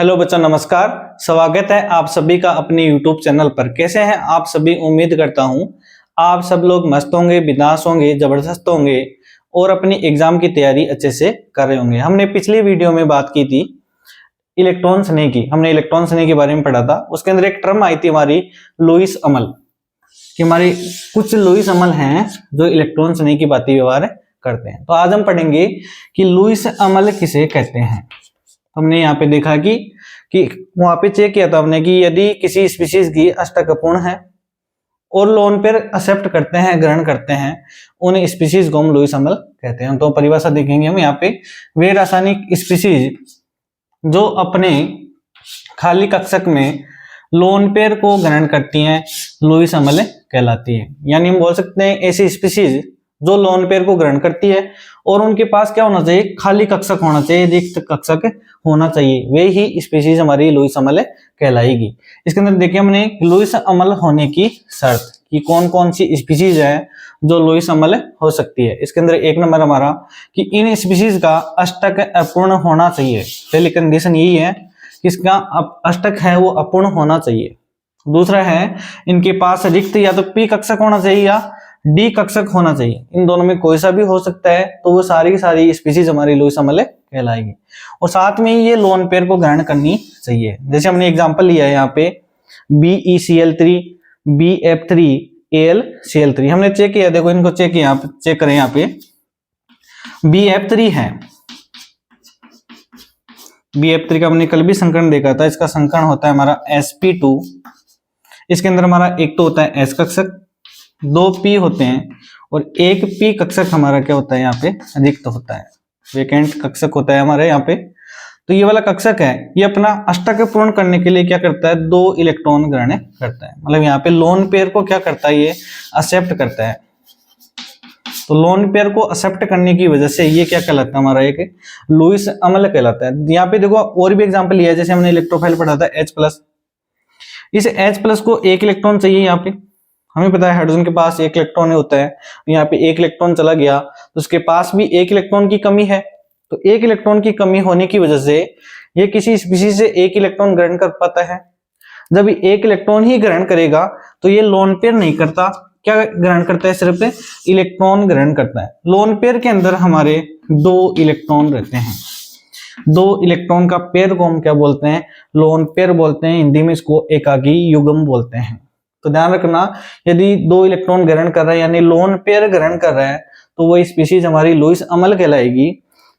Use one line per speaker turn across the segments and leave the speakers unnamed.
Hello बच्चों, नमस्कार। स्वागत है आप सभी का अपने YouTube चैनल पर। कैसे हैं आप सभी? उम्मीद करता हूं आप सब लोग मस्त होंगे, बिंदास होंगे, जबरदस्त होंगे और अपनी एग्जाम की तैयारी अच्छे से कर रहे होंगे। हमने पिछली वीडियो में बात की थी इलेक्ट्रॉन स्नेह की। हमने इलेक्ट्रॉन स्नेह के बारे में पढ़ा था। उसके अंदर एक टर्म आई थी हमारी लुईस अमल कि हमारी कुछ लुईस अमल हैं जो इलेक्ट्रॉन स्नेह की बातें व्यवहार करते हैं। तो आज हम पढ़ेंगे कि लुईस अमल किसे कहते हैं। हमने यहाँ पे देखा कि वहां पे चेक किया था हमने कि यदि किसी स्पीशीज की अष्टक अपूर्ण है और लोन पेयर एक्सेप्ट करते हैं, ग्रहण करते हैं, उन स्पीशीज को हम लुईस अमल कहते हैं। तो परिभाषा देखेंगे हम यहाँ पे। वे रासायनिक स्पीशीज जो अपने खाली कक्षक में लोन पेयर को ग्रहण करती हैं लुईस अमल कहलाती है। यानी हम बोल सकते हैं ऐसी स्पीशीज जो लोन पेयर को ग्रहण करती है और उनके पास क्या होना चाहिए? खाली कक्षक होना चाहिए, रिक्त कक्षक होना चाहिए। वे ही स्पीशीज हमारी लुईस अमल कहलाएगी। इसके अंदर देखिए हमने लुईस अमल होने की शर्त कि कौन कौन सी स्पीशीज है जो लुईस अमल हो सकती है। इसके अंदर एक नंबर हमारा कि इन स्पीशीज का अष्टक अपूर्ण होना चाहिए। पहली कंडीशन यही है कि इसका अष्टक है वो अपूर्ण होना चाहिए। दूसरा है इनके पास रिक्त या तो पी कक्षक होना चाहिए या डी कक्षक होना चाहिए। इन दोनों में कोई सा भी हो सकता है। तो वो सारी की सारी स्पीशीज हमारी लुईस अमल कहलाएगी। और साथ में ये लोन पेयर को ग्रहण करनी चाहिए। जैसे हमने एग्जांपल लिया है यहाँ पे BeCl3, BF3, AlCl3। हमने चेक किया, देखो इनको चेक किया, चेक करें यहाँ पे BF3 है। BF3 का हमने कल भी संकरण देखा था। इसका संकरण होता है हमारा sp2। इसके अंदर हमारा एक तो होता है S कक्षक, 2 P होते हैं और एक P कक्षक हमारा क्या होता है यहाँ पे? रिक्त होता है, वेकेंट कक्षक होता है हमारे यहाँ पे। तो ये वाला कक्षक है, ये अपना अष्टक पूर्ण करने के लिए क्या करता है? 2 इलेक्ट्रॉन ग्रहण करता है। मतलब यहाँ पे लोन पेयर को क्या करता है? ये एक्सेप्ट करता है। तो लोन पेयर को एक्सेप्ट करने की वजह से ये क्या कहलाता है? हमारा एक लुईस अमल कहलाता है। यहाँ पे देखो और भी एग्जाम्पल लिया है। जैसे हमने इलेक्ट्रोफाइल पढ़ा था H+। इस H+ को 1 इलेक्ट्रॉन चाहिए। यहाँ पे हमें पता है हाइड्रोजन के पास 1 इलेक्ट्रॉन होता है। यहाँ पे 1 इलेक्ट्रॉन चला गया तो उसके पास भी 1 इलेक्ट्रॉन की कमी है। तो 1 इलेक्ट्रॉन की कमी होने की वजह से ये किसी स्पीशीज से 1 इलेक्ट्रॉन ग्रहण कर पाता है। जब 1 इलेक्ट्रॉन ही ग्रहण करेगा तो ये लोन पेयर नहीं करता। क्या ग्रहण करता है? सिर्फ इलेक्ट्रॉन ग्रहण करता है। लोन पेयर के अंदर हमारे 2 इलेक्ट्रॉन रहते हैं। 2 इलेक्ट्रॉन का पेयर को हम क्या बोलते हैं? लोन पेयर बोलते हैं। हिंदी में इसको एकाकी युग्म बोलते हैं। तो ध्यान रखना, यदि 2 इलेक्ट्रॉन ग्रहण कर रहा है यानी लोन पेयर ग्रहण कर रहा है तो वो स्पीशीज हमारी लुईस अमल कहलाएगी।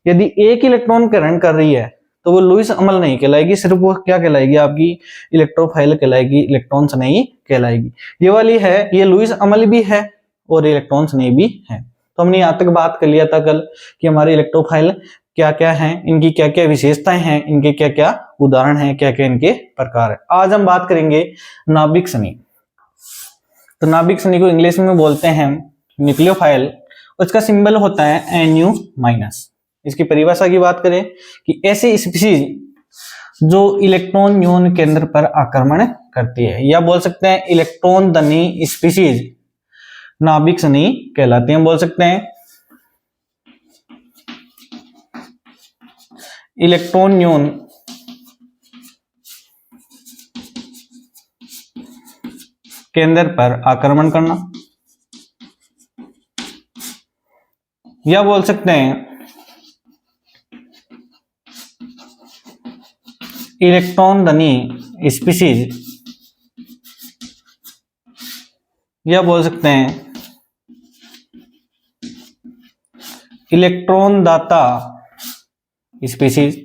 यदि 1 इलेक्ट्रॉन ग्रहण कर रही है तो वो लुईस अमल नहीं कहलाएगी, सिर्फ वो क्या कहलाएगी? आपकी इलेक्ट्रोफाइल कहलाएगी, इलेक्ट्रॉन्स नहीं कहलाएगी। ये वाली है, ये लुईस अमल भी है और इलेक्ट्रॉन्स नहीं भी है। तो हमने यहाँ तक बात कर लिया था कल कि हमारे इलेक्ट्रोफाइल क्या क्या है, इनकी क्या क्या विशेषताएं हैं, इनके क्या क्या उदाहरण हैं, क्या क्या इनके प्रकार है। आज हम बात करेंगे नाभिक स्नेह। तो नाभिक स्नेह को इंग्लिश में बोलते हैं न्यूक्लियोफाइल। उसका सिंबल होता है Nu-। इसकी परिभाषा की बात करें कि ऐसी स्पीशीज जो इलेक्ट्रॉन न्यून केंद्र पर आक्रमण करती है, या बोल सकते हैं इलेक्ट्रॉन धनी स्पीशीज नाभिक स्नेह कहलाती हैं। बोल सकते हैं इलेक्ट्रॉन न्यून केंद्र पर आक्रमण करना, या बोल सकते हैं इलेक्ट्रॉन धनी स्पीशीज, या बोल सकते हैं इलेक्ट्रॉन दाता स्पीशीज।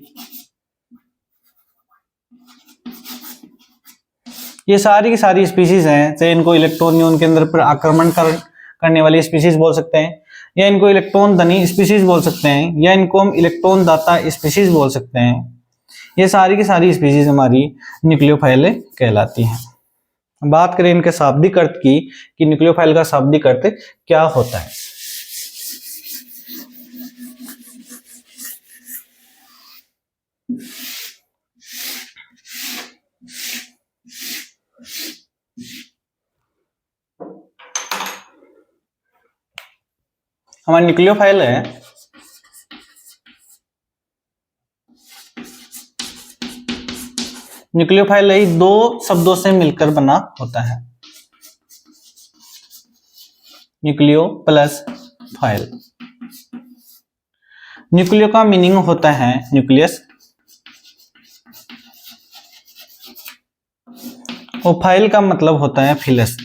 ये सारी की सारी स्पीशीज हैं, चाहे इनको इलेक्ट्रॉन न्यून केंद्र पर आक्रमण करने वाली स्पीशीज बोल सकते हैं, या इनको इलेक्ट्रॉन धनी स्पीशीज बोल सकते हैं, या इनको हम इलेक्ट्रॉन दाता स्पीशीज बोल सकते हैं। ये सारी की सारी स्पीशीज हमारी न्यूक्लियोफाइल कहलाती हैं। बात करें इनके शाब्दिक अर्थ की कि न्यूक्लियोफाइल का शाब्दिक अर्थ क्या होता है। हमारा न्यूक्लियोफाइल है न्यूक्लियोफाइल ही दो शब्दों से मिलकर बना होता है, न्यूक्लियो प्लस फाइल। न्यूक्लियो का मीनिंग होता है न्यूक्लियस, और फाइल का मतलब होता है फिलस।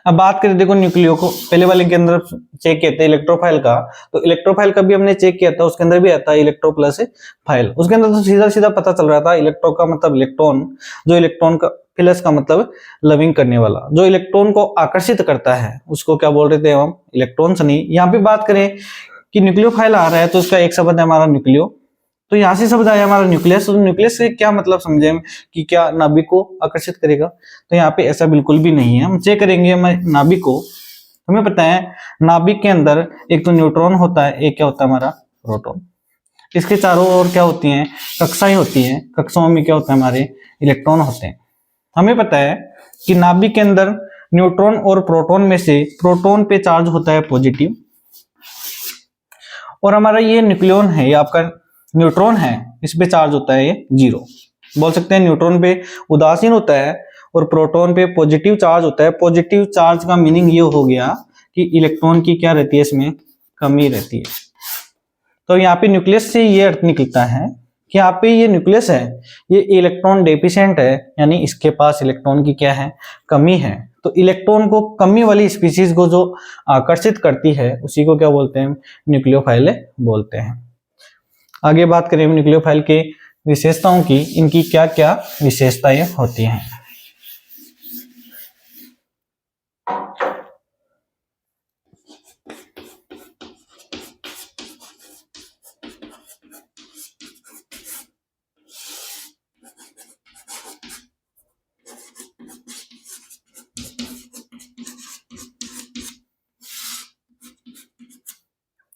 अब बात करें देखो न्यूक्लियो को, पहले वाले के अंदर चेक किया था इलेक्ट्रोफाइल का, तो इलेक्ट्रोफाइल का भी हमने चेक किया था, उसके अंदर भी आता है इलेक्ट्रो प्लस फाइल। उसके अंदर तो सीधा सीधा पता चल रहा था, इलेक्ट्रो का मतलब इलेक्ट्रॉन, जो इलेक्ट्रॉन का, फिलस का मतलब लविंग करने वाला, जो इलेक्ट्रॉन को आकर्षित करता है उसको क्या बोल रहे थे हम, इलेक्ट्रॉन शनि। यहाँ पे बात करें कि न्यूक्लियोफाइल आ रहा है तो उसका एक शब्द है हमारा न्यूक्लियो, तो यहाँ से शब्द आया हमारा न्यूक्लियस। तो न्यूक्लियस से क्या मतलब समझे हम कि क्या नाभिक को आकर्षित करेगा, तो यहाँ पे ऐसा बिल्कुल भी नहीं है। हम चेक करेंगे नाभिक को, हमें पता है नाभिक के अंदर एक तो न्यूट्रॉन होता है, एक क्या होता है हमारा प्रोटॉन। इसके चारों ओर क्या होती हैं, कक्षाएं होती हैं, कक्षाओं में क्या होता है हमारे इलेक्ट्रॉन होते हैं। हमें पता है कि नाभिक के अंदर न्यूट्रॉन और प्रोटॉन में से प्रोटॉन पे चार्ज होता है पॉजिटिव, और हमारा ये न्यूक्लियन है, ये आपका न्यूट्रॉन है, इस पे चार्ज होता है ये 0। बोल सकते हैं न्यूट्रॉन पे उदासीन होता है और प्रोटॉन पे पॉजिटिव चार्ज होता है। पॉजिटिव चार्ज का मीनिंग ये हो गया कि इलेक्ट्रॉन की क्या रहती है, इसमें कमी रहती है। तो यहाँ पे न्यूक्लियस से ये अर्थ निकलता है कि यहाँ पे ये न्यूक्लियस है, ये इलेक्ट्रॉन डेफिशिएंट है, यानी इसके पास इलेक्ट्रॉन की क्या है, कमी है। तो इलेक्ट्रॉन को कमी वाली स्पीशीज को जो आकर्षित करती है उसी को क्या बोलते हैं, न्यूक्लियोफाइल बोलते हैं। आगे बात करें न्यूक्लियोफाइल के विशेषताओं की, इनकी क्या क्या विशेषताएं होती हैं।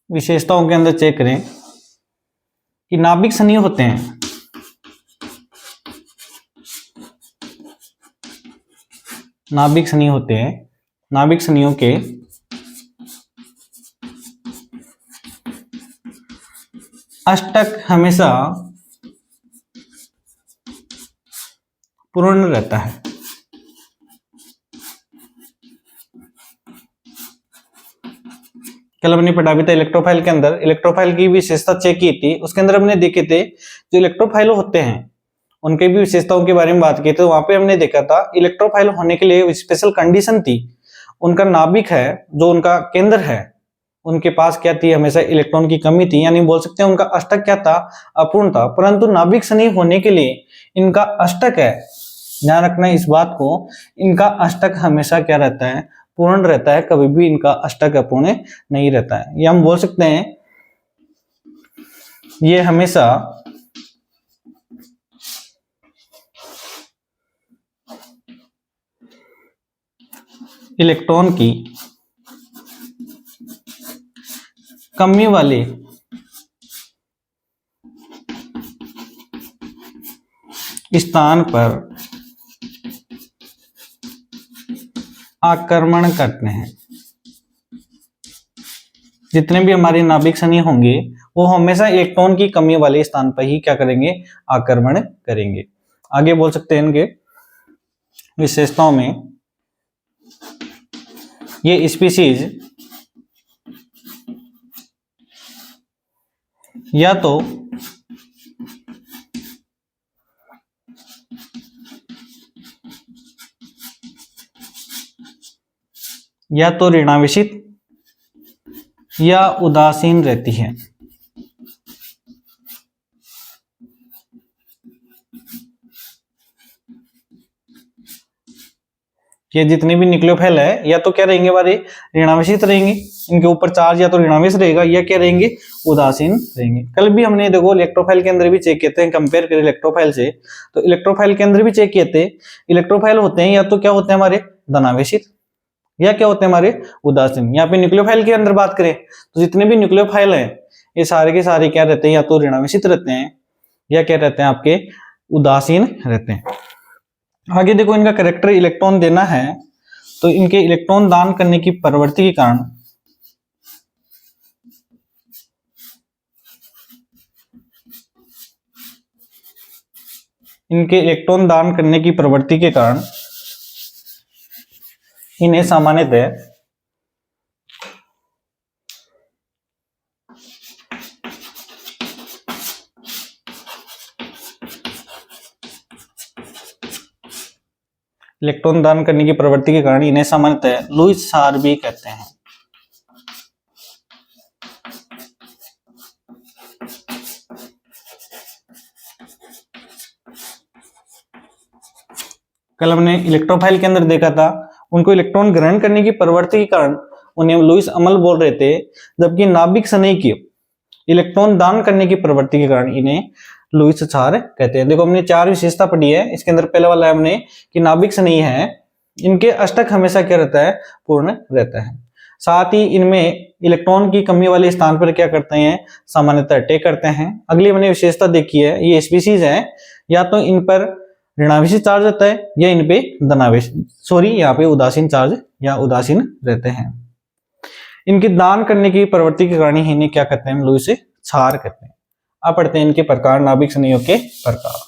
विशेषताओं के अंदर चेक करें कि नाभिक सनी होते हैं, नाभिक सनी होते हैं, नाभिक सनियों के अष्टक हमेशा पूर्ण रहता है। कल हमने पढ़ा भी था इलेक्ट्रोफाइल के अंदर, इलेक्ट्रोफाइल की विशेषता चेक की थी, उसके अंदर हमने देखे थे जो इलेक्ट्रोफाइल होते हैं उनके भी विशेषताओं के बारे में बात की, तो वहां पे हमने देखा था इलेक्ट्रोफाइल होने के लिए स्पेशल कंडीशन थी, उनका नाभिक है जो उनका केंद्र है, उनके पास क्या थी, हमेशा इलेक्ट्रॉन की कमी थी, यानी बोल सकते हैं उनका अष्टक क्या था, अपूर्ण था। परंतु नाभिक सनी होने के लिए इनका अष्टक है, ध्यान रखना इस बात को, इनका अष्टक हमेशा क्या रहता है, पूर्ण रहता है, कभी भी इनका अष्टक अपूर्ण नहीं रहता है। ये हम बोल सकते हैं ये हमेशा इलेक्ट्रॉन की कमी वाले स्थान पर आक्रमण करते हैं। जितने भी हमारे नाभिक सनी होंगे वो हमेशा इलेक्ट्रॉन की कमी वाले स्थान पर ही क्या करेंगे, आक्रमण करेंगे। आगे बोल सकते हैं इनके विशेषताओं में, ये स्पीशीज या तो ऋणावेशित या उदासीन रहती है। ये जितने भी न्यूक्लियोफाइल है या तो क्या रहेंगे हमारे ऋणावेशित रहेंगे, इनके ऊपर चार्ज या तो ऋणावेश रहेगा, या क्या रहेंगे, उदासीन रहेंगे। कल भी हमने देखो इलेक्ट्रोफाइल के अंदर भी चेक किए थे, कंपेयर करें इलेक्ट्रोफाइल से, तो इलेक्ट्रोफाइल के अंदर भी चेक किए थे, इलेक्ट्रोफाइल होते हैं या तो क्या होते हैं हमारे धनावेशित या क्या होते हैं हमारे उदासीन। यहाँ पे न्यूक्लियोफाइल के अंदर बात करें तो जितने भी न्यूक्लियोफाइल हैं ये सारे के सारे क्या रहते हैं, या तो ऋणावेशित रहते हैं या क्या रहते हैं आपके उदासीन रहते हैं। आगे देखो इनका कैरेक्टर इलेक्ट्रॉन देना है, तो इनके इलेक्ट्रॉन दान करने की प्रवृत्ति के कारण इनके इलेक्ट्रॉन दान करने की प्रवृत्ति के कारण इन्हें सामान्यतः इलेक्ट्रॉन दान करने की प्रवृत्ति के कारण इन्हें सामान्यतः लुईस क्षार भी कहते हैं। कल हमने इलेक्ट्रोफाइल के अंदर देखा था, उनको इलेक्ट्रॉन ग्रहण करने की प्रवृत्ति के कारण उन्हें लुईस अम्ल बोल रहे थे, जबकि नाभिक स्नेही की इलेक्ट्रॉन दान करने की प्रवृत्ति के कारण इन्हें लुईस क्षार कहते हैं। देखो हमने 4 विशेषता पढ़ी है, इसके अंदर पहला वाला है हमने कि नाभिक स्नेही है, इनके अष्टक हमेशा क्या रहता है, पूर्ण रहता है। साथ ही इनमें इलेक्ट्रॉन की कमी वाले स्थान पर क्या करते हैं, सामान्यतः अटैक करते हैं। अगली हमने विशेषता देखी है, ये स्पीसीज है, या तो इन पर ऋणावेशी चार्ज रहता है या इन पे धनावेश यहाँ पे उदासीन चार्ज या उदासीन रहते हैं। इनकी दान करने की प्रवृत्ति के कारण इन्हें क्या कहते हैं, लुईस क्षार कहते हैं। अब पढ़ते हैं इनके प्रकार, नाभिक स्नेहियों के प्रकार।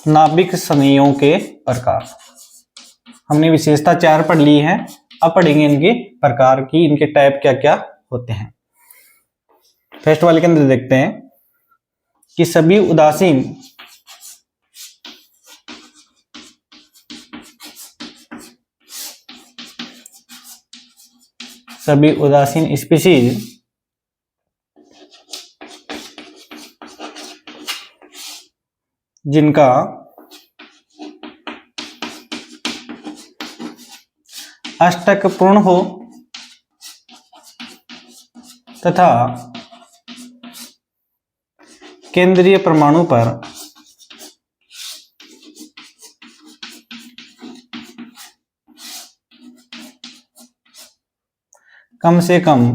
नाभिक स्नेहियों के प्रकार, हमने विशेषता 4 पढ़ ली है, अब पढ़ेंगे इनके प्रकार की, इनके टाइप क्या क्या होते हैं। फर्स्ट वाले के अंदर देखते हैं कि सभी उदासीन स्पीशीज जिनका अष्टक पूर्ण हो तथा केंद्रीय परमाणु पर कम से कम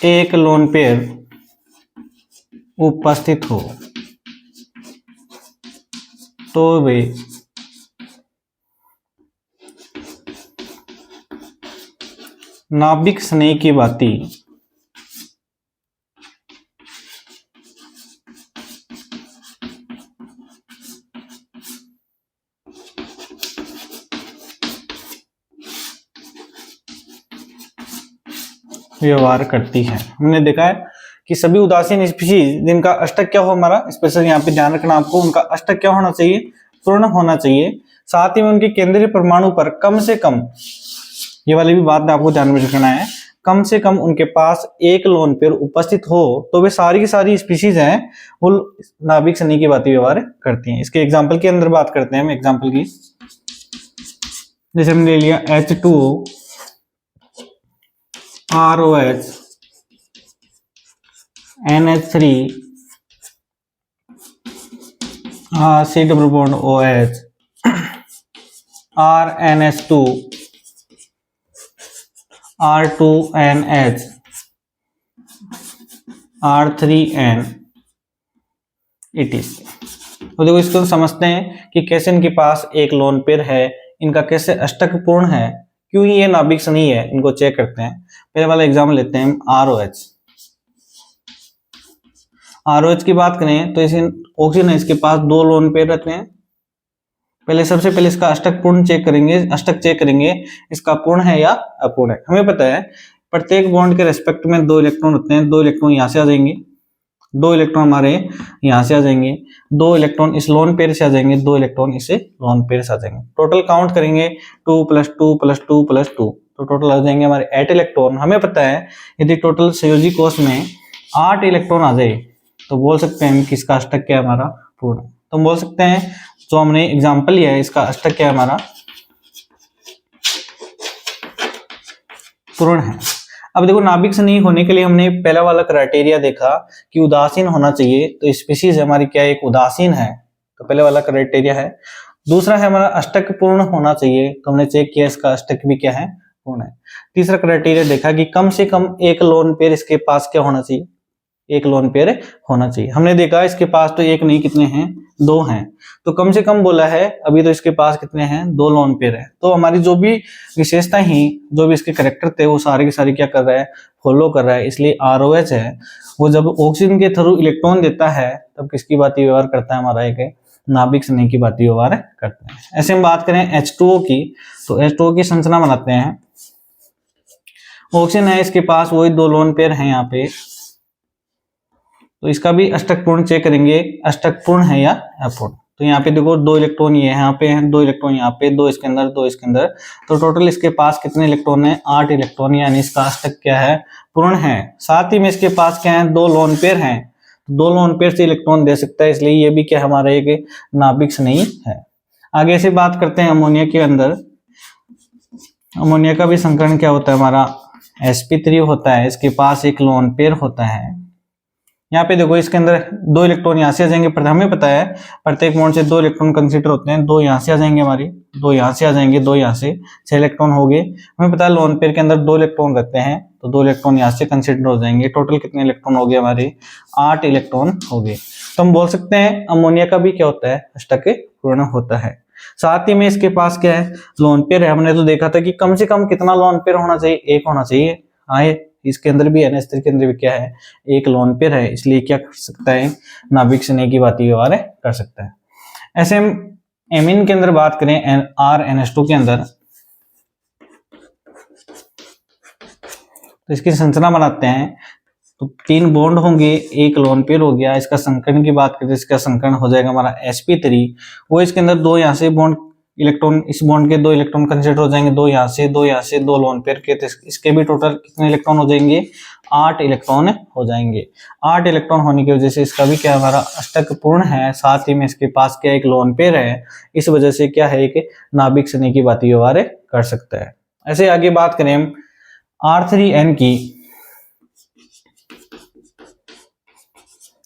एक लोन पेयर उपस्थित हो तो वे नाभिक स्नेह की भांति व्यवहार करती है। हमने देखा है कि सभी उदासीन स्पीशीज जिनका अष्टक क्या हो, हमारा स्पेशल यहाँ पे ध्यान रखना आपको, उनका अष्टक क्या होना चाहिए, पूर्ण होना चाहिए। साथ ही में उनके केंद्रीय परमाणु पर कम से कम, ये वाली भी बात आपको ध्यान में रखना है, कम से कम उनके पास एक लोन पेयर उपस्थित हो तो वे सारी की सारी स्पीशीज हैं वो नाभिक स्नेह की भांति व्यवहार करती हैं। इसके एग्जाम्पल के अंदर बात करते हैं हम एग्जाम्पल की, जैसे हमने ले लिया H2O, ROH, NH3, C double bond OH, RNH2, R2NH, R3N, etc। तो देखो इसको समझते हैं कि कैसे इनके पास एक लोन पेयर है, इनका कैसे अष्टक पूर्ण है, क्यों ये नाभिक स्नेही है, इनको चेक करते हैं। पहले वाला एग्जाम्पल लेते हैं हम, ROH। ROH की बात करें तो इसे ऑक्सीजन है, इसके पास 2 लोन पेयर रहते हैं। सबसे पहले इसका अष्टक पूर्ण चेक करेंगे, अष्टक चेक करेंगे इसका पूर्ण है या अपूर्ण है। हमें पता है प्रत्येक बॉन्ड के रेस्पेक्ट में 2 इलेक्ट्रॉन होते हैं, 2 इलेक्ट्रॉन यहाँ से आ जाएंगे, 2 इलेक्ट्रॉन हमारे यहाँ से आ जाएंगे, 2 इलेक्ट्रॉन इस लोन पेयर से आ जाएंगे, 2 इलेक्ट्रॉन इसे लोन पेयर से आ जाएंगे। टोटल काउंट करेंगे 2 + 2 + 2 + 2, तो टोटल आ जाएंगे हमारे 8 इलेक्ट्रॉन। हमें पता है यदि टोटल संयोजी कोश में 8 इलेक्ट्रॉन आ जाए तो बोल सकते हैं किसका अष्टक क्या है, हमारा पूर्ण। तो हम बोल सकते हैं जो हमने एग्जाम्पल लिया है इसका अष्टक क्या है, हमारा पूर्ण है। अब देखो नाभिक से नहीं होने के लिए हमने पहला वाला क्राइटेरिया देखा कि उदासीन होना चाहिए, तो स्पीशीज हमारी क्या है, एक उदासीन है, तो पहले वाला क्राइटेरिया है। दूसरा है हमारा अष्टक पूर्ण होना चाहिए, तो हमने चेक किया इसका अष्टक भी क्या है, पूर्ण है। तीसरा क्राइटेरिया देखा कि कम से कम एक लोन पेयर इसके पास क्या होना चाहिए, एक लोन पेयर होना चाहिए। हमने देखा इसके पास तो एक नहीं कितने हैं, दो हैं, तो कम से कम बोला है, अभी तो इसके पास कितने हैं, दो लोन पेयर है। तो हमारी जो भी विशेषताएं ही, जो भी इसके करेक्टर थे वो सारे के सारे क्या कर रहा है, फॉलो कर रहा है। इसलिए ROH है वो जब ऑक्सीजन के थ्रू इलेक्ट्रॉन देता है तब किसकी बात व्यवहार करता है, हमारा एक नाभिक स्नेह की बात व्यवहार करता है। ऐसे हम बात करें H2O की, तो H2O की संरचना बनाते हैं। ऑक्सीजन है इसके पास, वही दो लोन पेयर हैं यहाँ पे, तो इसका भी अष्टक पूर्ण चेक करेंगे, अष्टक पूर्ण है या अपूर्ण। तो यहाँ पे देखो दो इलेक्ट्रॉन ये यहाँ पे हैं, दो इलेक्ट्रॉन यहाँ पे, दो इसके अंदर, दो इसके अंदर, तो टोटल इसके पास कितने इलेक्ट्रॉन है, 8 इलेक्ट्रॉन, यानी इसका अष्टक क्या है, पूर्ण है। साथ ही में इसके पास क्या है, दो लोन पेयर हैं, दो लोन पेयर से इलेक्ट्रॉन दे सकता है, इसलिए ये भी क्या हमारा एक नाभिक स्नेही है। आगे से बात करते हैं अमोनिया के अंदर। अमोनिया का भी संकरण क्या होता है, हमारा sp3 होता है, इसके पास एक लोन पेयर होता है। यहाँ पे देखो इसके अंदर दो इलेक्ट्रॉन यहाँ से आ जाएंगे, हमें पता है प्रत्येक बॉन्ड से दो इलेक्ट्रॉन कंसीडर होते हैं, दो यहाँ से आ जाएंगे हमारी, दो यहाँ से आ जाएंगे, दो यहाँ से, 6 इलेक्ट्रॉन हो गए। हमें पता है लोन पेयर के अंदर दो इलेक्ट्रॉन रहते हैं, तो दो इलेक्ट्रॉन यहाँ से कंसीडर हो जाएंगे। टोटल कितने इलेक्ट्रॉन हो गए हमारे, 8 इलेक्ट्रॉन हो गए। तो हम बोल सकते हैं अमोनिया का भी क्या होता है, अष्टक पूर्ण होता है। साथ ही में इसके पास क्या है, लोन पेयर है। हमने तो देखा था कि कम से कम कितना लोन पेयर होना चाहिए, एक होना चाहिए। हाँ, इसके अंदर भी NH3 के अंदर भी क्या है, एक लोन पेयर है, इसलिए क्या कर सकता है, नाभिक स्नेह की बात व्यवहार कर सकता है। ऐसे हम एमीन के अंदर बात करें, RNH2 के अंदर, तो इसकी संरचना बनाते हैं। तो 3 बॉन्ड होंगे, एक लोन पेयर हो गया। इसका संकरण की बात करें, इसका संकरण हो जाएगा हमारा sp3, वो इसके अंदर दो यहाँ से बॉन्ड इलेक्ट्रॉन, इस बॉन्ड के दो इलेक्ट्रॉन कंसीडर हो जाएंगे, दो यहाँ से, दो यहाँ से, दो लोन पेयर के, तो इसके भी टोटल कितने इलेक्ट्रॉन हो जाएंगे, 8 इलेक्ट्रॉन हो जाएंगे। 8 इलेक्ट्रॉन होने की वजह से इसका भी क्या हमारा अष्टक पूर्ण है। साथ ही में इसके पास क्या एक लोन पेयर है, इस वजह से क्या है, एक नाभिक स्नेह की बात व्यवहार कर सकता है। ऐसे आगे बात करें हम R3N की,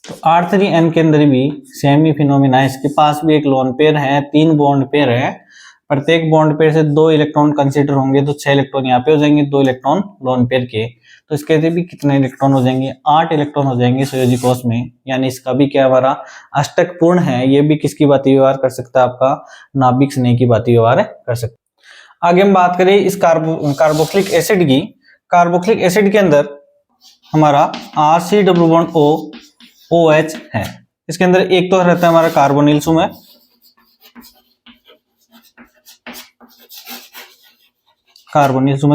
तो R3N के अंदर भी सेम ही फिनोमिना है। इसके पास भी एक लोन पेयर है, 3 बॉन्ड पेयर है, प्रत्येक बॉन्ड पेयर से 2 इलेक्ट्रॉन कंसीडर होंगे, तो 6 इलेक्ट्रॉन यहाँ पे हो जाएंगे, 2 इलेक्ट्रॉन लोन पेयर के। तो इसके भी कितने इलेक्ट्रॉन हो जाएंगे, 8 इलेक्ट्रॉन हो जाएंगे संयोजी कोष में, यानी इसका भी क्या हमारा अष्टक पूर्ण है। ये भी किसकी बात व्यवहार कर सकता है, आपका नाभिक स्नेह की बात व्यवहार कर सकता है। आगे हम बात करें इस कार्बोक्सिलिक एसिड की। कार्बोक्सिलिक एसिड के अंदर हमारा RC डबल बॉन्ड OH है। इसके अंदर एक तो रहता है हमारा कार्बोनिल सुमेर,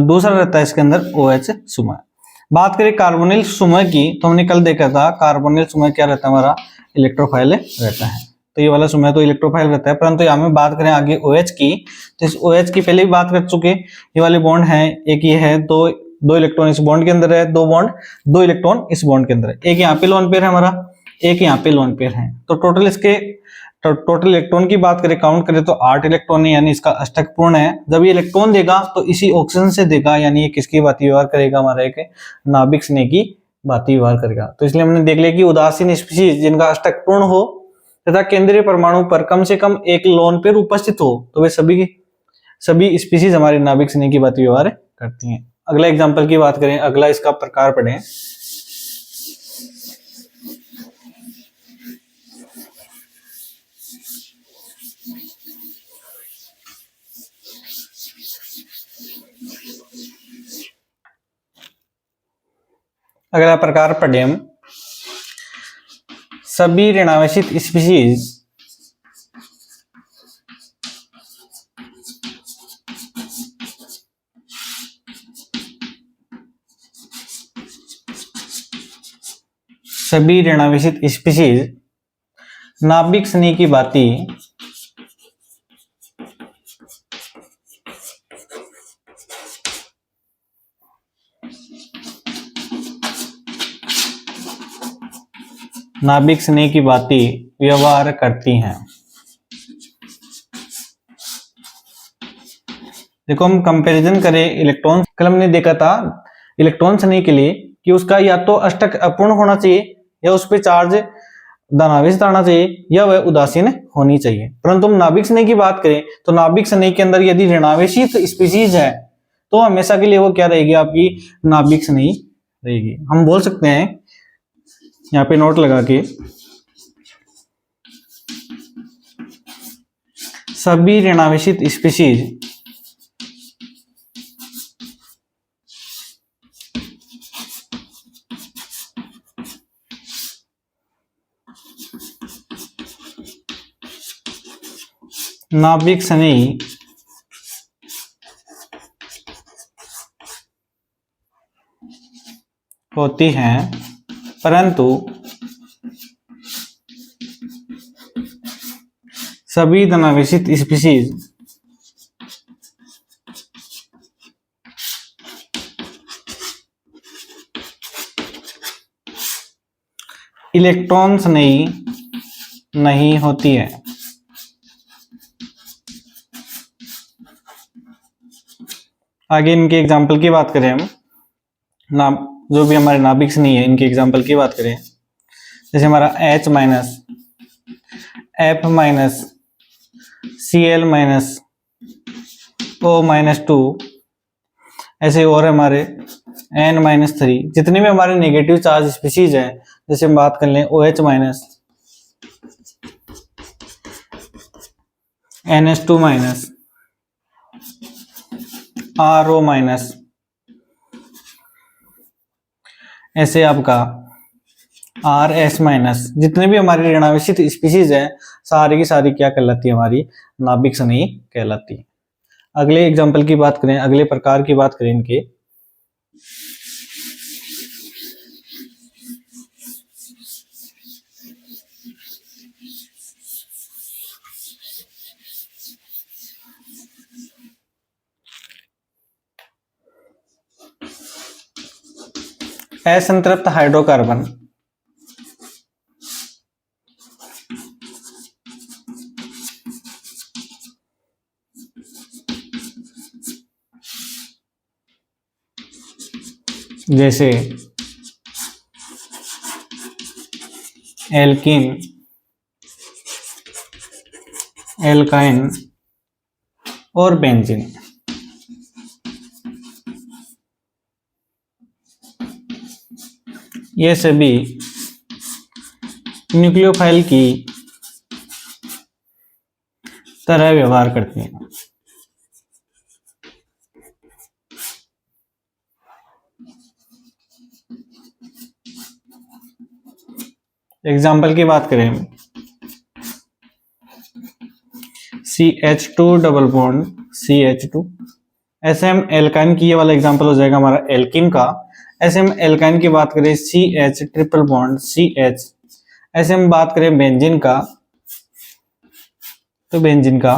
दूसरा रहता है इसके अंदर OH सुमेर। बात करें कार्बोनिल सुमेर की, तो हमने कल देखा था कार्बोनिल सुमेर क्या रहता है, हमारा इलेक्ट्रोफाइल रहता है। तो ये वाला सुमेर तो इलेक्ट्रोफाइल रहता है, परंतु यहाँ में बात करें आगे OH की, तो इस OH की पहले भी बात कर चुके। ये वाले बॉन्ड है, एक ये है, दो इलेक्ट्रॉन इस बॉन्ड के अंदर है, दो इलेक्ट्रॉन इस बॉन्ड के अंदर है, एक यहाँ पे लोन पेयर है हमारा, एक यहाँ पे लोन पेयर है। तो टोटल इसके टोटल इलेक्ट्रॉन की बात करें, काउंट करें तो 8 इलेक्ट्रॉन है, यानी इसका अष्टक पूर्ण है। जब ये इलेक्ट्रॉन देगा तो इसी ऑक्सीजन से देगा, यानी ये किसकी बात व्यवहार करेगा, हमारा एक नाभिक स्नेह की बात व्यवहार करेगा। तो इसलिए हमने देख लिया कि उदासीन स्पीशीज जिनका अष्टक पूर्ण हो तथा केंद्रीय परमाणु पर कम से कम एक लोन पेयर उपस्थित हो, तो वे सभी स्पीशीज हमारे नाभिक स्नेह की बात व्यवहार करती हैं। अगला एग्जाम्पल की बात करें, अगला इसका प्रकार पढ़ें। अगला प्रकार पढ़े हम, सभी ऋणावेशित स्पीशीज नाभिक स्नेह की बाती व्यवहार करती हैं। देखो हम कंपैरिजन करें इलेक्ट्रॉन, कल हमने देखा था इलेक्ट्रॉन स्नेही के लिए कि उसका या तो अष्टक अपूर्ण होना चाहिए, या उस पर चार्ज धनावेशित आना चाहिए, या वह उदासीन होनी चाहिए। परंतु हम नाभिक स्नेही की बात करें तो नाभिक स्नेही के अंदर यदि ऋणावेशित स्पीशीज है तो हमेशा के लिए वो क्या रहेगी, आपकी नाभिक स्नेही रहेगी। हम बोल सकते हैं यहाँ पे नोट लगा के, सभी ऋणावेशित स्पीशीज नाभिक स्नेही होती हैं, परंतु सभी धनावेशित स्पीशीज इलेक्ट्रॉन स्नेही नहीं होती है। आगे इनके एग्जाम्पल की बात करें हम, नाम जो भी हमारे नाभिक स्नेही है इनके एग्जाम्पल की बात करें, जैसे हमारा H minus, F minus, Cl minus, O minus 2, ऐसे और हमारे N माइनस 3, जितने भी हमारे नेगेटिव चार्ज स्पीशीज है, जैसे हम बात कर लें OH minus, NH2 minus, RO minus, ऐसे आपका RS माइनस, जितने भी हमारी ऋणावेशित स्पीशीज है सारी की सारी क्या कहलाती है, हमारी नाभिक स्नेही कहलाती है। अगले एग्जांपल की बात करें, अगले प्रकार की बात करें इनके, असंतृप्त हाइड्रोकार्बन, जैसे एल्कीन, एल्काइन और बेंजीन, ये सभी न्यूक्लियोफाइल की तरह व्यवहार करती हैं। एग्जाम्पल की बात करें, CH2 डबल बॉन्ड CH2, ऐसे हम एल्काइन की, ये वाला एग्जाम्पल हो जाएगा हमारा एल्कीन का। ऐसे हम एल्काइन की बात करें CH ट्रिपल बॉन्ड CH, ऐसे हम बात करें बेंजीन का तो बेंजीन का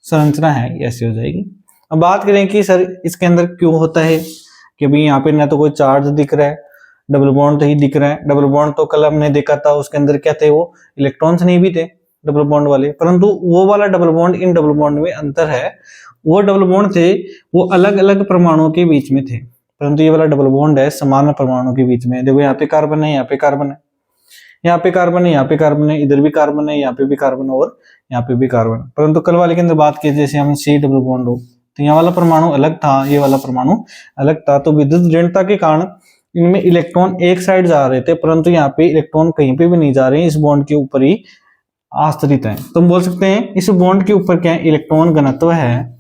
संरचना है ऐसी हो जाएगी। अब बात करें कि सर इसके अंदर क्यों होता है, कि भाई यहाँ पे ना तो कोई चार्ज दिख रहा है, डबल बॉन्ड तो ही दिख रहा है। डबल बॉन्ड तो कल हमने देखा था, उसके अंदर क्या थे, वो इलेक्ट्रॉन्स नहीं भी थे डबल बॉन्ड वाले, परंतु वो वाला double bond in double bond में अंतर है। वो डबल बॉन्ड थे वो अलग अलग परमाणुओं के बीच में थे, परंतु ये वाला डबल बॉन्ड है समान परमाणुओं के बीच में। देखो यहाँ पे कार्बन है, यहाँ पे कार्बन है, यहाँ पे कार्बन है, यहाँ पे कार्बन है, इधर भी कार्बन है, यहाँ पे भी कार्बन और यहाँ पे भी कार्बन। परंतु कल वाले के अंदर बात की जैसे हम C डबल बॉन्ड हो, तो यहाँ वाला परमाणु अलग था, ये वाला परमाणु अलग था, तो विद्युत ऋणता के कारण इनमें इलेक्ट्रॉन एक साइड जा रहे थे, परंतु यहाँ पे इलेक्ट्रॉन कहीं पे भी नहीं जा रहे हैं, इस बॉन्ड के ऊपर ही आश्रित है। तो हम बोल सकते हैं इस बॉन्ड के ऊपर क्या है, इलेक्ट्रॉन घनत्व है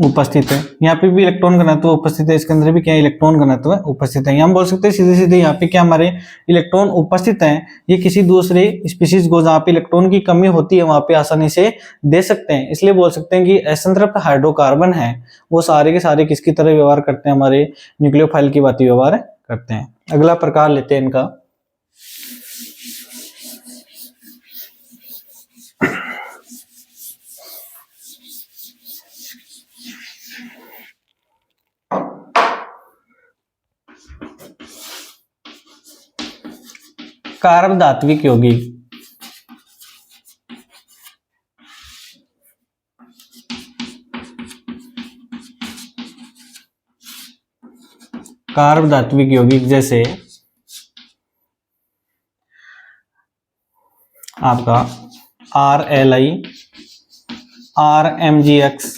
उपस्थित है। यहाँ पे भी इलेक्ट्रॉन घनत्व उपस्थित है, इसके अंदर भी क्या है, इलेक्ट्रॉन घनत्व उपस्थित है। हम बोल सकते हैं सीधे सीधे यहाँ पे क्या हमारे इलेक्ट्रॉन उपस्थित हैं, ये किसी दूसरे स्पीशीज को जहाँ पे इलेक्ट्रॉन की कमी होती है वहां पे आसानी से दे सकते हैं। इसलिए बोल सकते हैं कि असंतृप्त हाइड्रोकार्बन है वो सारे के सारे किसकी तरह व्यवहार करते हैं, हमारे न्यूक्लियोफाइल की बात व्यवहार करते हैं। अगला प्रकार लेते हैं इनका, कार्ब धात्विक यौगिक। कार्ब धात्विक यौगिक जैसे आपका RLI, RMGX,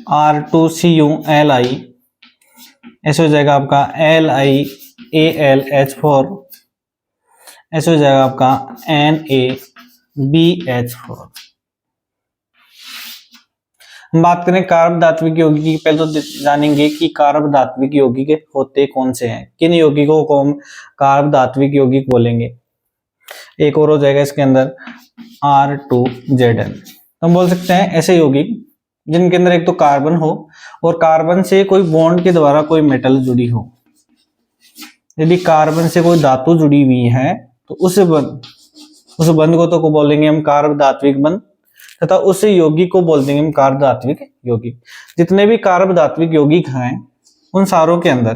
R2CuLi, ऐसे हो जाएगा आपका LiAlH4, ऐसे हो जाएगा आपका NaBH4। हम बात करें कार्ब धात्विक यौगिक की, पहले तो जानेंगे कि कार्ब धात्विक यौगिक होते कौन से हैं, किन यौगिकों को हम कार्ब धात्विक यौगिक बोलेंगे। एक और हो जाएगा इसके अंदर R2Zn। हम बोल सकते हैं ऐसे यौगिक जिनके अंदर एक तो कार्बन हो और कार्बन से कोई बॉन्ड के द्वारा कोई मेटल जुड़ी हो। यदि कार्बन से कोई धातु जुड़ी हुई है तो उस बंध को तो बोलेंगे हम कार्ब धात्विक बंध, तथा उस यौगिक को बोल देंगे हम कार्ब धात्विक यौगिक। जितने भी कार्ब धात्विक यौगिक हैं उन सारों के अंदर,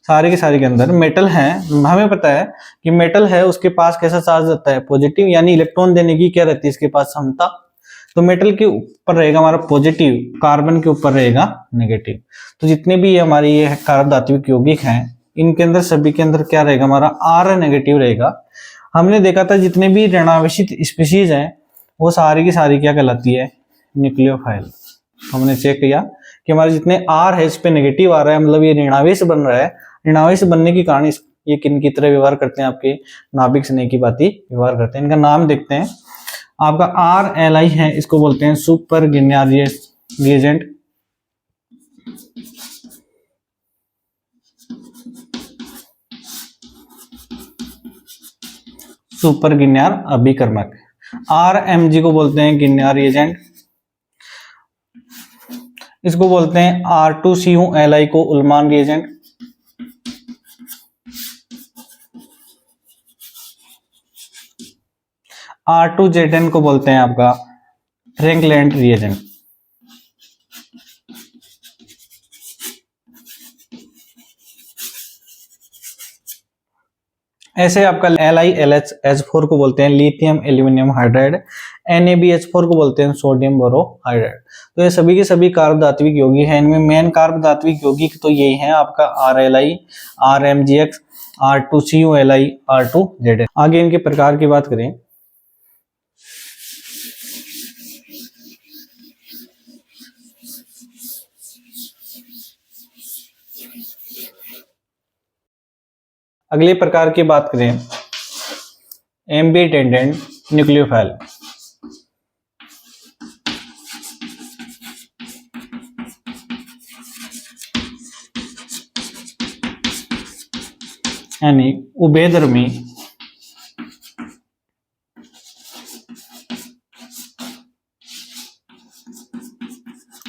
सारे के सारे के अंदर मेटल है। हमें पता है कि मेटल है, उसके पास कैसा चार्ज रहता है, पॉजिटिव, यानी इलेक्ट्रॉन देने की क्या रहती है इसके पास क्षमता। तो मेटल के ऊपर रहेगा हमारा पॉजिटिव, कार्बन के ऊपर रहेगा नेगेटिव। तो जितने भी हमारी ये कार्ब धात्विक यौगिक हैं इनके अंदर सभी के अंदर क्या रहेगा, हमारा R नेगेटिव रहेगा। हमने देखा था जितने भी ऋणावेशित स्पीशीज हैं वो सारी की सारी क्या कहलाती है, न्यूक्लियोफाइल। हमने चेक किया कि हमारे जितने R है इस पे नेगेटिव आ रहा है, मतलब ये ऋणावेश बन रहा है। ऋणावेश बनने के कारण ये किन की तरह व्यवहार करते हैं, आपके नाभिक स्नेह की भांति व्यवहार करते हैं। इनका नाम देखते हैं। आपका RLI है, इसको बोलते हैं सुपर गिन्यार रिएजेंट। सुपर गिन्यार अभिकर्मक। RMG को बोलते हैं गिन्यार रिएजेंट। इसको बोलते हैं R2CuLi को उल्मान रिएजेंट। R2Zn को बोलते हैं आपका फ्रैंकलैंड रिएजेंट। ऐसे आपका LiLH4 को बोलते हैं लिथियम एल्यूमिनियम हाइड्राइड। NaBH4 को बोलते हैं सोडियम बोरोहाइड्राइड। तो ये सभी के सभी कार्ब धात्विक यौगिक हैं। इनमें मेन कार्ब धात्विक यौगिक तो यही हैं आपका RLI, RMGX, R2CuLi, R2Zn। आगे इनके प्रकार की बात करें, अगले प्रकार की बात करें एम्बिडेंडेंट न्यूक्लियोफाइल। यानी उभयधर्मी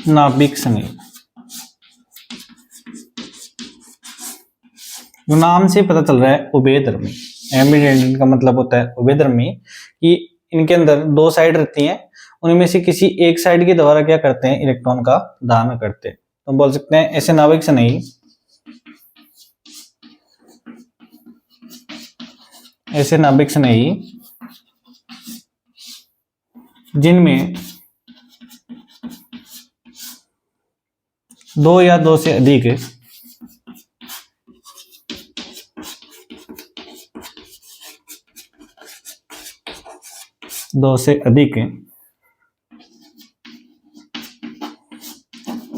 नाभिक स्नेह। नाम से पता चल रहा है उभयधर्मी। एम्बिडेंडेंट का मतलब होता है उभयधर्मी, कि इनके अंदर दो साइड रहती हैं, उनमें से किसी एक साइड के द्वारा क्या करते हैं, इलेक्ट्रॉन का दान करते हैं। तो बोल सकते हैं ऐसे नाभिक स्नेही, ऐसे नाभिक स्नेही जिनमें दो या दो से अधिक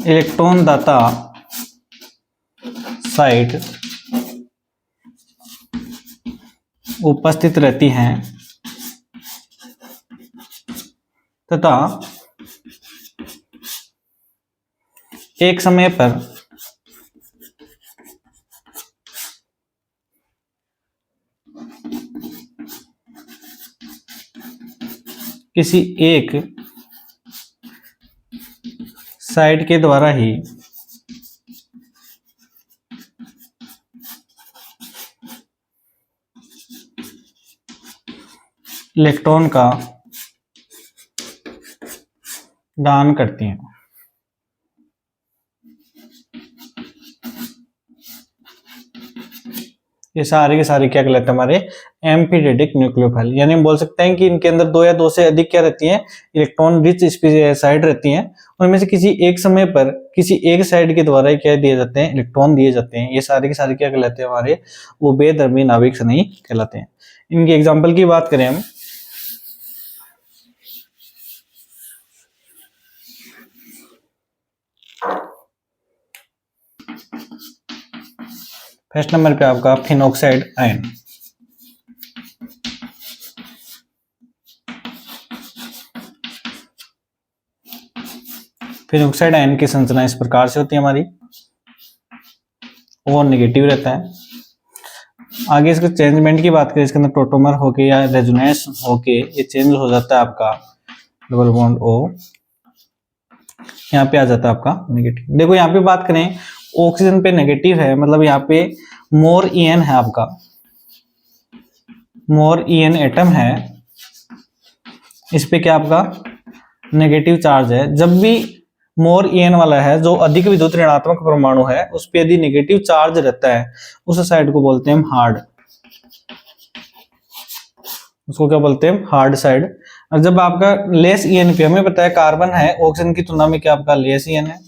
इलेक्ट्रॉन दाता साइट उपस्थित रहती हैं तथा एक समय पर किसी एक साइड के द्वारा ही इलेक्ट्रॉन का दान करती हैं। ये सारे के सारे क्या कहलाते हैं हमारे एम्फीडेटिक न्यूक्लियोफाइल, यानी हम बोल सकते हैं कि इनके अंदर दो या दो से अधिक क्या रहती हैं, इलेक्ट्रॉन रिच साइड रहती हैं। उनमें से किसी एक समय पर किसी एक साइड के द्वारा क्या दिए जाते हैं, इलेक्ट्रॉन दिए जाते हैं। ये सारे के सारे क्या कहलाते हैं हमारे वो बेधर्मी नाभिक सनयी कहलाते हैं। इनके एग्जाम्पल की बात करें हम, फर्स्ट नंबर पे आपका फिनॉक्साइड आयन। फिनॉक्साइड आयन की संरचना इस प्रकार से होती है हमारी, वो नेगेटिव रहता है। आगे इसके चेंजमेंट की बात करें, इसके अंदर प्रोटोमर होके या रेजोनेंस होके ये चेंज हो जाता है आपका डबल बॉन्ड O, यहाँ पे आ जाता है आपका नेगेटिव। देखो यहाँ पे बात करें ऑक्सीजन पे नेगेटिव है, मतलब यहाँ पे मोर EN है, आपका मोर EN एटम है, इस पे क्या आपका नेगेटिव चार्ज है। जब भी मोर EN वाला है, जो अधिक विद्युत ऋणात्मक परमाणु है, उस पे यदि नेगेटिव चार्ज रहता है, उस साइड को बोलते हैं हम हार्ड, उसको क्या बोलते हैं हार्ड साइड। और जब आपका लेस EN पे, हमें पता है कार्बन है ऑक्सीजन की तुलना में क्या आपका लेस EN है।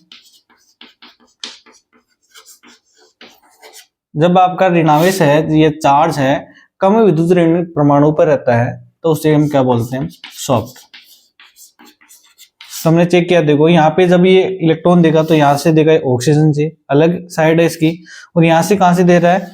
जब आपका ऋणावेश है, ये चार्ज है, कम विद्युत ऋण परमाणु पर रहता है, तो उसे हम क्या बोलते हैं सॉफ्ट। तो हमने चेक किया, देखो यहाँ पे जब ये इलेक्ट्रॉन देगा तो यहाँ से देगा ऑक्सीजन से, अलग साइड है इसकी, और यहाँ से कहां से दे रहा है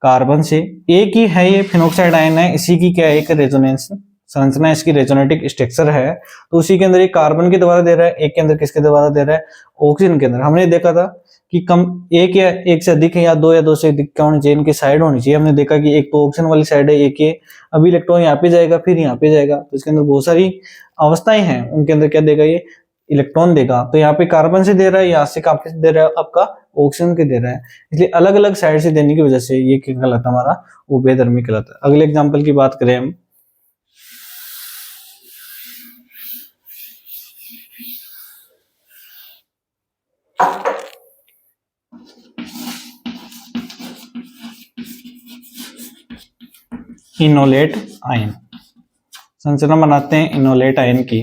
कार्बन से। एक ही है ये फिनॉक्साइड आयन है, इसी की क्या है एक रेजोनेंस संरचना, इसकी रेजोनेटिक स्ट्रक्चर है। तो उसी के अंदर एक कार्बन के द्वारा दे रहा है, एक के अंदर किसके द्वारा दे रहा है ऑक्सीजन के अंदर। हमने देखा था कि कम एक या एक से अधिक है, या दो या दो से अधिक क्या होनी चाहिए, इनकी साइड होनी चाहिए। हमने देखा कि एक तो ऑक्सीजन वाली साइड है, एक ये अभी इलेक्ट्रॉन यहाँ पे जाएगा फिर यहाँ पे जाएगा, तो इसके अंदर बहुत सारी अवस्थाएं हैं, उनके अंदर क्या देगा ये इलेक्ट्रॉन देगा। तो यहाँ पे कार्बन से दे रहा है, यहाँ से काफी दे रहा है आपका ऑक्सीजन के दे रहा है, इसलिए अलग अलग साइड से देने की वजह से ये क्या कहलाता है हमारा उभयधर्मी कहलाता है। अगले एग्जाम्पल की बात करें हम, इनोलेट आयन, संरचना बनाते हैं इनोलेट आयन की।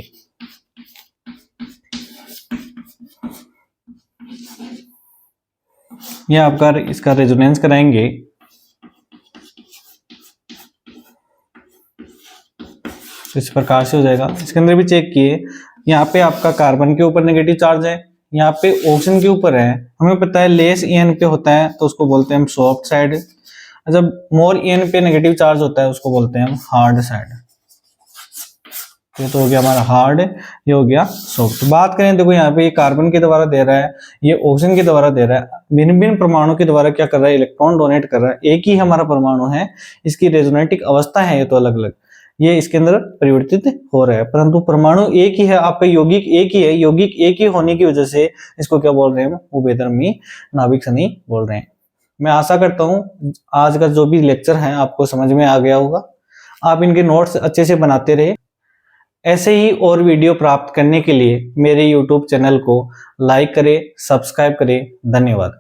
यह आपका इसका रेजोनेंस कराएंगे, इस प्रकार से हो जाएगा। इसके अंदर भी चेक किए, यहाँ पे आपका कार्बन के ऊपर नेगेटिव चार्ज है, यहाँ पे ऑक्सीजन के ऊपर है। हमें पता है लेस EN पे होता है तो उसको बोलते हैं हम सॉफ्ट साइड, जब मोर EN पे नेगेटिव चार्ज होता है उसको बोलते हैं हम हार्ड साइड। ये तो हो गया हमारा हार्ड, ये हो गया सॉफ्ट। बात करें देखो यहाँ पे ये कार्बन के द्वारा दे रहा है, ये ऑक्सीजन के द्वारा दे रहा है, भिन्न भिन्न परमाणु के द्वारा क्या कर रहा है इलेक्ट्रॉन डोनेट कर रहा है। एक ही हमारा परमाणु है, इसकी रेजोनेटिक अवस्था है ये तो अलग अलग, ये इसके अंदर परिवर्तित हो रहा है, परंतु परमाणु एक ही है, आपका यौगिक एक ही है। यौगिक एक ही होने की वजह से इसको क्या बोल रहे हैं, उभयधर्मी नाभिक सनयी बोल रहे हैं। मैं आशा करता हूँ आज का जो भी लेक्चर है आपको समझ में आ गया होगा। आप इनके नोट्स अच्छे से बनाते रहे। ऐसे ही और वीडियो प्राप्त करने के लिए मेरे YouTube चैनल को लाइक करें, सब्सक्राइब करें। धन्यवाद।